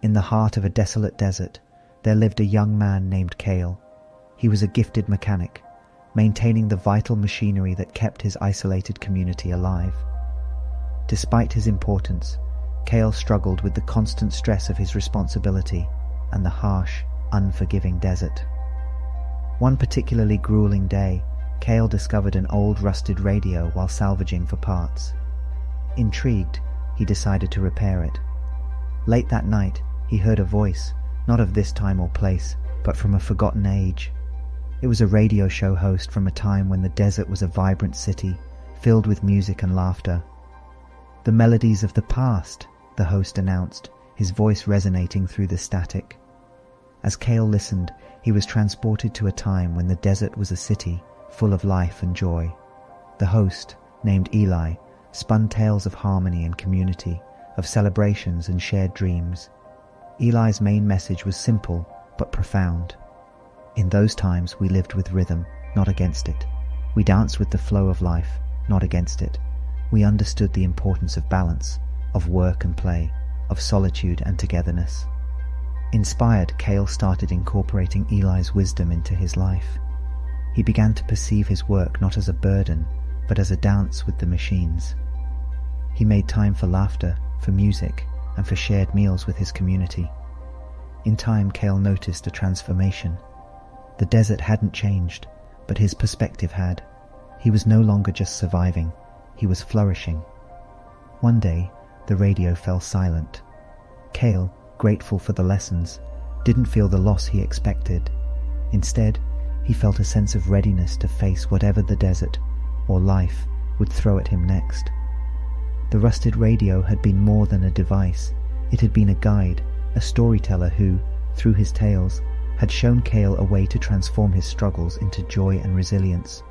In the heart of a desolate desert, there lived a young man named Kael. He was a gifted mechanic, maintaining the vital machinery that kept his isolated community alive. Despite his importance, Kael struggled with the constant stress of his responsibility and the harsh, unforgiving desert. One particularly grueling day, Kael discovered an old rusted radio while salvaging for parts. Intrigued, he decided to repair it. Late that night, he heard a voice, not of this time or place, but from a forgotten age. It was a radio show host from a time when the desert was a vibrant city, filled with music and laughter. "The melodies of the past," the host announced, his voice resonating through the static. As Kael listened, he was transported to a time when the desert was a city full of life and joy. The host, named Eli, spun tales of harmony and community, of celebrations and shared dreams. Eli's main message was simple but profound. In those times we lived with rhythm, not against it. We danced with the flow of life, not against it. We understood the importance of balance, of work and play, of solitude and togetherness. Inspired, Kael started incorporating Eli's wisdom into his life. He began to perceive his work not as a burden, but as a dance with the machines. He made time for laughter, for music, and for shared meals with his community. In time, Kael noticed a transformation. The desert hadn't changed, but his perspective had. He was no longer just surviving, he was flourishing. One day, the radio fell silent. Kael, grateful for the lessons, didn't feel the loss he expected. Instead, he felt a sense of readiness to face whatever the desert, or life, would throw at him next. The rusted radio had been more than a device. It had been a guide, a storyteller who, through his tales, had shown Kael a way to transform his struggles into joy and resilience.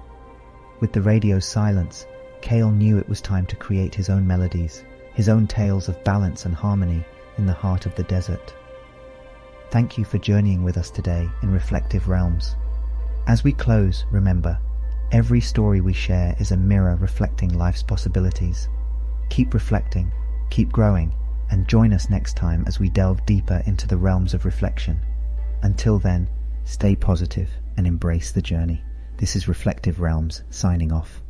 With the radio's silence, Kael knew it was time to create his own melodies, his own tales of balance and harmony in the heart of the desert. Thank you for journeying with us today in Reflective Realms. As we close, remember, every story we share is a mirror reflecting life's possibilities. Keep reflecting, keep growing, and join us next time as we delve deeper into the realms of reflection. Until then, stay positive and embrace the journey. This is Reflective Realms signing off.